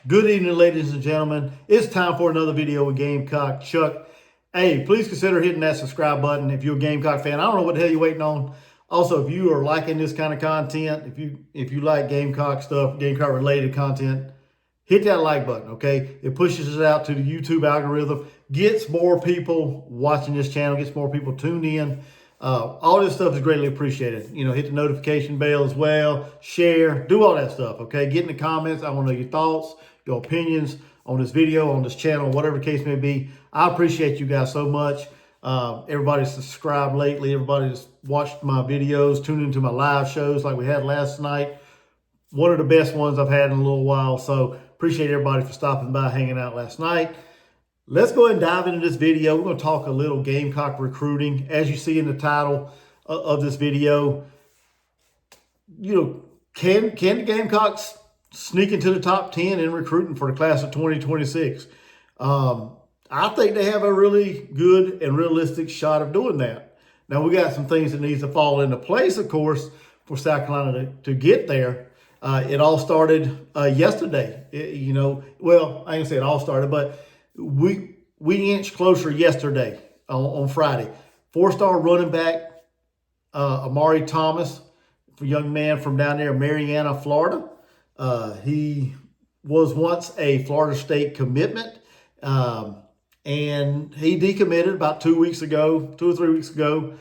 Good evening, ladies and gentlemen. It's time for another video with Gamecock Chuck. Hey, please consider hitting that subscribe button if you're a Gamecock fan. I don't know what the hell you're waiting on. Also, if you are liking this kind of content, if you like Gamecock stuff, Gamecock related content, hit that like button, okay? It pushes it out to the YouTube algorithm, gets more people watching this channel, gets more people tuned in. All this stuff is greatly appreciated. You know, hit the notification bell as well, share, do all that stuff, okay? Get in the comments. I want to know your thoughts, your opinions on this video, on this channel, whatever the case may be. I appreciate you guys so much. Everybody's subscribed lately. Everybody's watched my videos, tuned into my live shows like we had last night. One of the best ones I've had in a little while. So appreciate everybody for stopping by, hanging out last night. Let's go ahead and dive into this video. We're going to talk a little Gamecock recruiting. As you see in the title of this video, you know, can the Gamecocks sneak into the top 10 in recruiting for the class of 2026? I think they have a really good and realistic shot of doing that. Now, we got some things that needs to fall into place, of course, for South Carolina to get there. It all started yesterday. Well, I ain't say it all started, but we inched closer yesterday on Friday. 4-star running back Amari Thomas, a young man from down there, Marianna, Florida. He was once a Florida State commitment, and he decommitted about 2 or 3 weeks ago.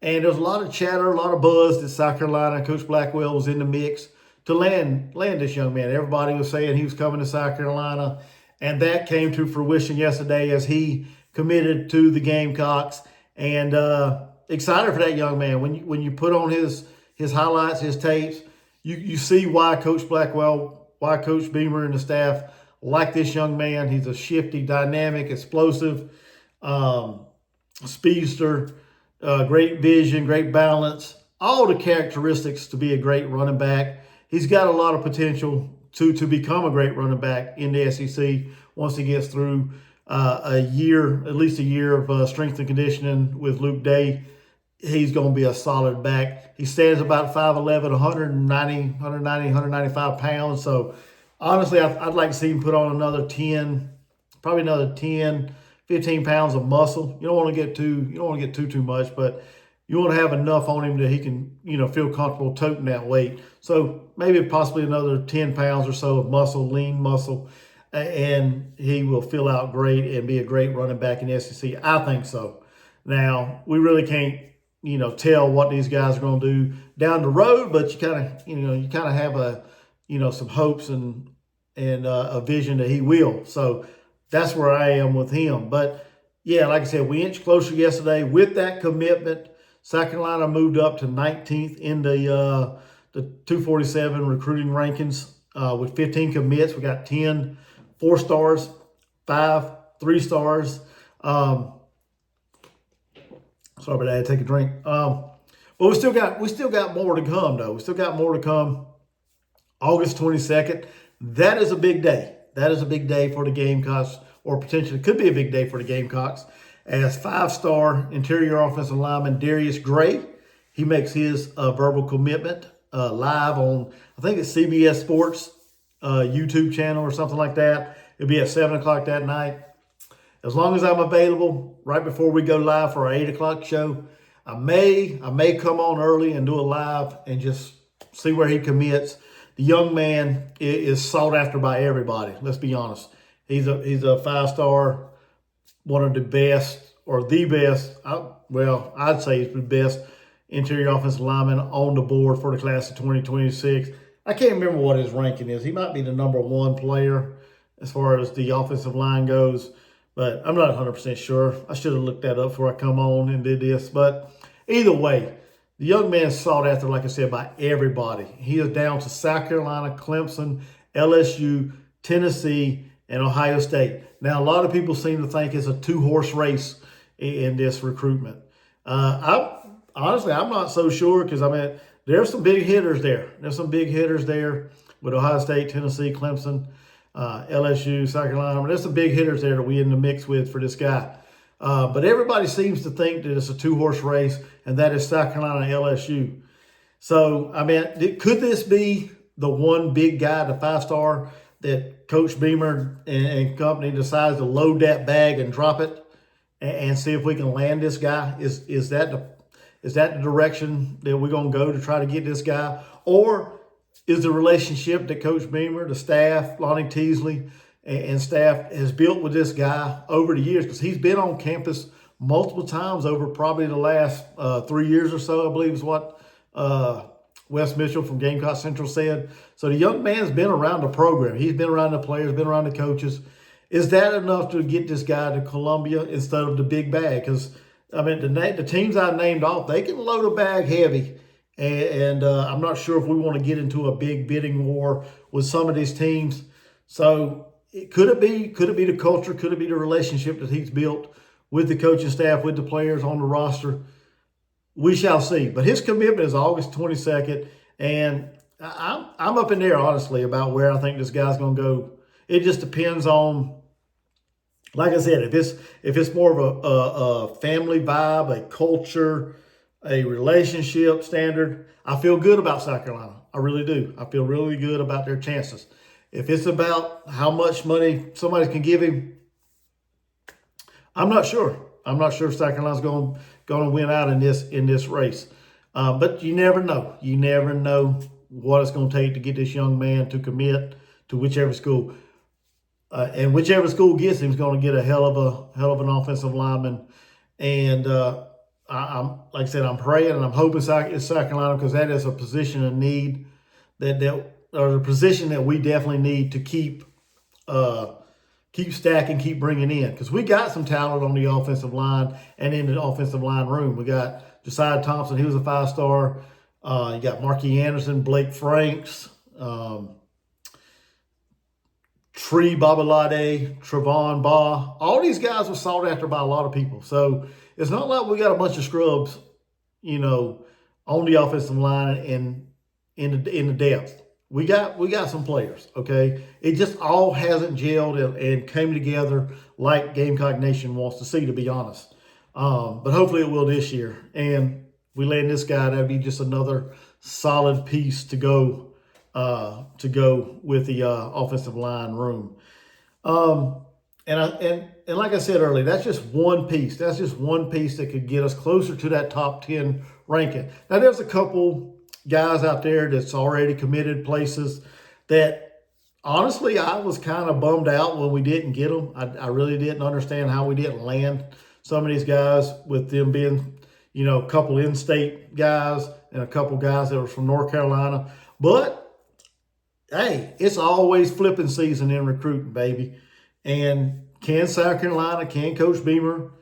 And there's a lot of chatter, a lot of buzz that South Carolina, Coach Blackwell was in the mix to land this young man. Everybody was saying he was coming to South Carolina, and that came to fruition yesterday as he committed to the Gamecocks. And excited for that young man. When you put on his highlights, his tapes, you see why Coach Blackwell, why Coach Beamer and the staff like this young man. He's a shifty, dynamic, explosive speedster, great vision, great balance, all the characteristics to be a great running back. He's got a lot of potential to become a great running back in the SEC once he gets through at least a year of strength and conditioning with Luke Day. He's going to be a solid back. He stands about 5'11", 195 pounds. So honestly, I'd like to see him put on another 10, 15 pounds of muscle. You don't want to get too much, but you want to have enough on him that he can, feel comfortable toting that weight. So maybe possibly another 10 pounds or so of muscle, lean muscle, and he will fill out great and be a great running back in the SEC. I think so. Now, we really can't, tell what these guys are going to do down the road, but you kind of have some hopes and a vision that he will. So that's where I am with him. But yeah, like I said, we inched closer yesterday with that commitment. South Carolina moved up to 19th in the 247 recruiting rankings with 15 commits. We got 10 4-stars, 5 3-stars. Sorry about that. I had to take a drink. But we still got more to come, though. We still got more to come. August 22nd. That is a big day. That is a big day for the Gamecocks, or potentially could be a big day for the Gamecocks, as 5-star interior offensive lineman Darius Gray, he makes his verbal commitment live on, I think it's CBS Sports YouTube channel or something like that. It'll be at 7 o'clock that night. As long as I'm available right before we go live for our 8 o'clock show, I may come on early and do a live and just see where he commits. The young man is sought after by everybody. Let's be honest. He's a 5-star, one of the best, or the best. I'd say he's the best interior offensive lineman on the board for the class of 2026. I can't remember what his ranking is. He might be the number 1 player as far as the offensive line goes, but I'm not 100% sure. I should have looked that up before I come on and did this. But either way, the young man is sought after, like I said, by everybody. He is down to South Carolina, Clemson, LSU, Tennessee, and Ohio State. Now, a lot of people seem to think it's a 2-horse race in this recruitment. I'm not so sure, because, there's some big hitters there. There's some big hitters there with Ohio State, Tennessee, Clemson, LSU, South Carolina. There's some big hitters there that we in the mix with for this guy. But everybody seems to think that it's a 2-horse race, and that is South Carolina and LSU. So, could this be the one big guy, the 5-star, that that Coach Beamer and company decides to load that bag and drop it and see if we can land this guy? Is that the direction that we're going to go to try to get this guy? Or is the relationship that Coach Beamer, the staff, Lonnie Teasley, and staff has built with this guy over the years? Because he's been on campus multiple times over probably the last 3 years or so, I believe is what Wes Mitchell from Gamecock Central said. So the young man's been around the program. He's been around the players, been around the coaches. Is that enough to get this guy to Columbia instead of the big bag? Because, I mean, the teams I named off, they can load a bag heavy. And I'm not sure if we want to get into a big bidding war with some of these teams. So could it be the culture? Could it be the relationship that he's built with the coaching staff, with the players on the roster? We shall see. But his commitment is August 22nd. And I'm up in there, honestly, about where I think this guy's going to go. It just depends on, like I said, if it's more of a family vibe, a culture, a relationship standard, I feel good about South Carolina. I really do. I feel really good about their chances. If it's about how much money somebody can give him, I'm not sure. I'm not sure if South Carolina's going to win out in this race. But you never know. You never know what it's going to take to get this young man to commit to whichever school. And whichever school gets him is going to get a hell of an offensive lineman. And I'm like I said, I'm praying and I'm hoping it's South Carolina, because that is a position of need or a position that we definitely need to keep stacking, keep bringing in, because we got some talent on the offensive line and in the offensive line room. We got Josiah Thompson, he was a 5-star. You got Marquis Anderson, Blake Franks, Tree Babalade, Trevon Baugh. All these guys were sought after by a lot of people. So it's not like we got a bunch of scrubs, on the offensive line and in the depth. We got some players, okay? It just all hasn't gelled and came together like Gamecock Nation wants to see, to be honest. But hopefully it will this year. And we land this guy, that'd be just another solid piece to go with the offensive line room. And like I said earlier, that's just one piece. That's just one piece that could get us closer to that top 10 ranking. Now, there's a couple guys out there that's already committed places that, honestly, I was kind of bummed out when we didn't get them. I really didn't understand how we didn't land some of these guys, with them being, a couple in-state guys and a couple guys that were from North Carolina. But, hey, it's always flipping season in recruiting, baby. And can South Carolina, can Coach Beamer,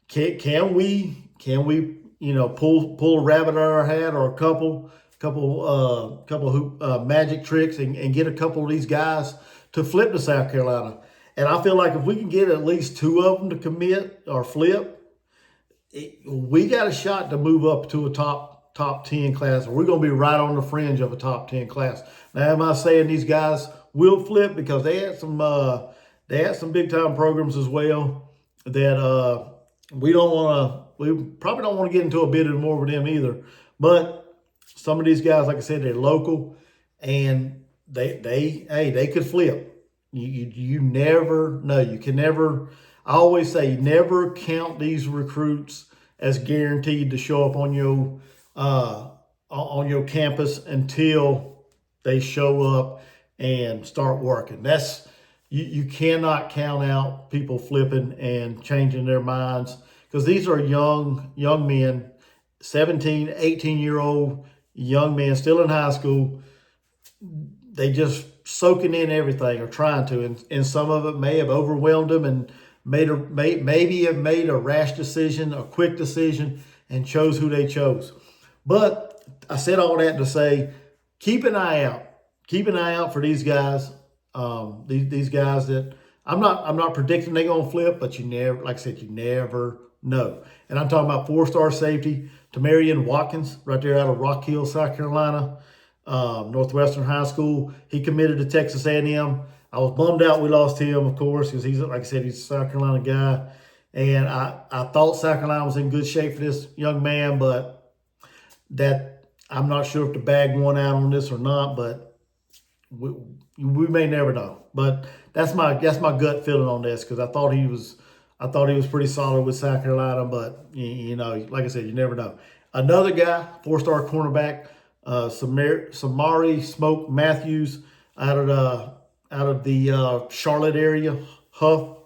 can we pull a rabbit out of our hat, or a couple magic tricks and get a couple of these guys to flip to South Carolina? And I feel like if we can get at least 2 of them to commit or flip, we got a shot to move up to a top 10 class. We're going to be right on the fringe of a top 10 class. Now, am I saying these guys will flip? Because they had some big time programs as well that we probably don't want to get into a bidding war with them either. But some of these guys, like I said, they're local, and they could flip. You never know. You can never. I always say, never count these recruits as guaranteed to show up on your campus until they show up and start working. You cannot count out people flipping and changing their minds, because these are young men, 17, 18-year-old young men still in high school. They just soaking in everything, or trying to, and some of it may have overwhelmed them and maybe have made a rash decision, a quick decision, and chose who they chose. But I said all that to say, keep an eye out. Keep an eye out for these guys. These guys that I'm not predicting they're gonna flip, but you never, like I said, you never know. And I'm talking about 4-star safety Tamarian Watkins, right there out of Rock Hill, South Carolina, Northwestern High School. He committed to Texas A&M. I was bummed out we lost him, of course, because he's, like I said, he's a South Carolina guy. And I thought South Carolina was in good shape for this young man, but that I'm not sure if the bag won out on this or not, but we may never know. But that's my gut feeling on this, because I thought he was pretty solid with South Carolina. But you know, like I said, you never know. Another guy, 4-star cornerback, Samari Smoke Matthews out of the Charlotte area, Huff.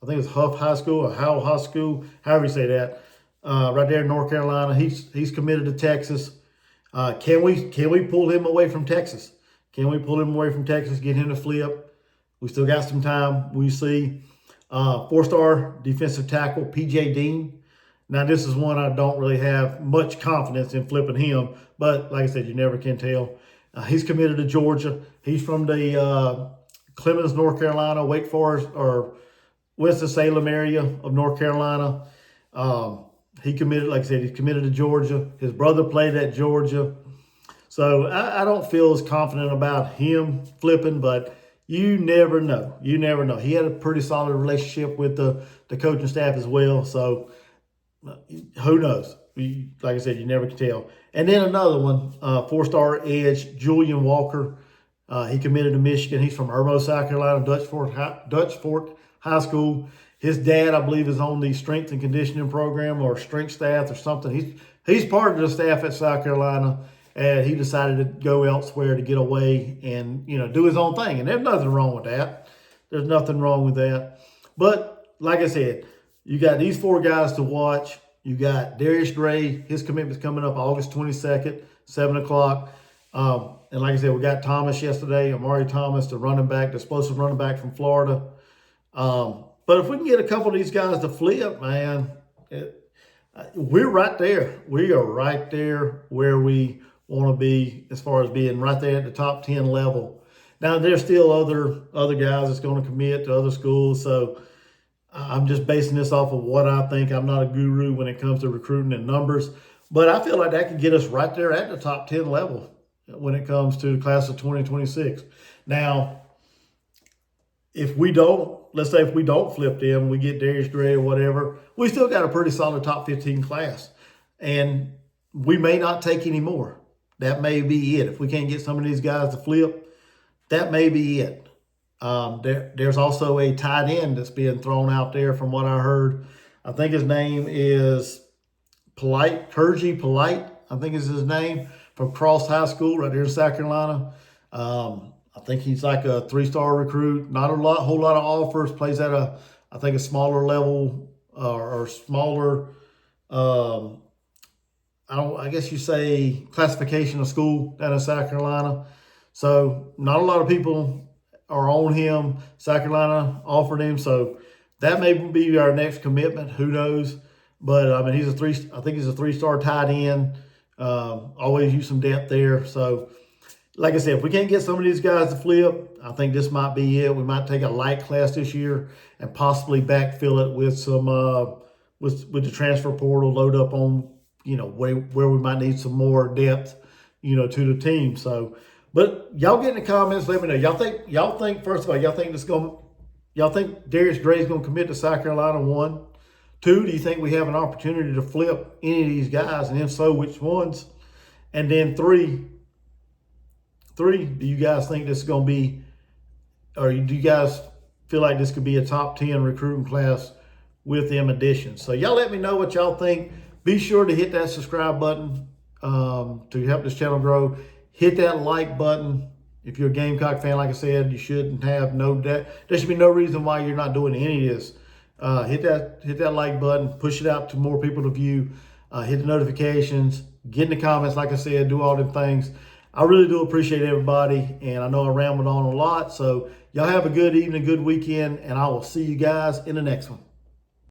I think it's Huff High School or Howell High School, however you say that. Right there in North Carolina. He's committed to Texas. Can we pull him away from Texas? Can we pull him away from Texas, get him to flip? We still got some time. We see 4-star defensive tackle, P.J. Dean. Now, this is one I don't really have much confidence in flipping him, but like I said, you never can tell. He's committed to Georgia. He's from the Clemens, North Carolina, Wake Forest, or Winston-Salem area of North Carolina. He committed, like I said, he's committed to Georgia. His brother played at Georgia. So I don't feel as confident about him flipping, but you never know. You never know. He had a pretty solid relationship with the coaching staff as well. So who knows? Like I said, you never can tell. And then another one, 4-star edge, Julian Walker. He committed to Michigan. He's from Irmo, South Carolina, Dutch Fork High School. His dad, I believe, is on the strength and conditioning program or strength staff or something. He's part of the staff at South Carolina, and he decided to go elsewhere to get away and, you know, do his own thing. And there's nothing wrong with that. There's nothing wrong with that. But like I said, you got these 4 guys to watch. You got Darius Gray. His commitment's coming up August 22nd, 7 o'clock. And like I said, we got Thomas yesterday, Amari Thomas, the running back, the explosive running back from Florida. But if we can get a couple of these guys to flip, man, we're right there. We are right there where we want to be as far as being right there at the top 10 level. Now, there's still other guys that's going to commit to other schools, so I'm just basing this off of what I think. I'm not a guru when it comes to recruiting and numbers, but I feel like that can get us right there at the top 10 level when it comes to the class of 2026. Now, if we don't, let's say if we don't flip them, we get Darius Gray or whatever, we still got a pretty solid top 15 class. And we may not take any more. That may be it. If we can't get some of these guys to flip, that may be it. There's also a tight end that's being thrown out there from what I heard. I think his name is Kurji Polite, I think is his name, from Cross High School right there in South Carolina. I think he's like a 3-star recruit. Not a whole lot of offers. Plays at I think a smaller level or smaller. I guess you say classification of school down in South Carolina. So not a lot of people are on him. South Carolina offered him, so that may be our next commitment. Who knows? But I mean, I think he's a 3-star tight end. Always use some depth there. So, like I said, if we can't get some of these guys to flip, I think this might be it. We might take a light class this year and possibly backfill it with some with the transfer portal, load up on, you know, where we might need some more depth, you know, to the team. So, but y'all get in the comments, let me know. Y'all think first of all, y'all think Darius Gray is gonna commit to South Carolina? 1. 2, do you think we have an opportunity to flip any of these guys? And if so, which ones? And then 3, do you guys think this is going to be, or do you guys feel like this could be a top 10 recruiting class with them additions? So y'all let me know what y'all think. Be sure to hit that subscribe button to help this channel grow. Hit that like button. If you're a Gamecock fan, like I said, you shouldn't have there should be no reason why you're not doing any of this. Hit that like button, push it out to more people to view, hit the notifications, get in the comments, like I said, do all them things. I really do appreciate everybody, and I know I rambled on a lot, so y'all have a good evening, good weekend, and I will see you guys in the next one.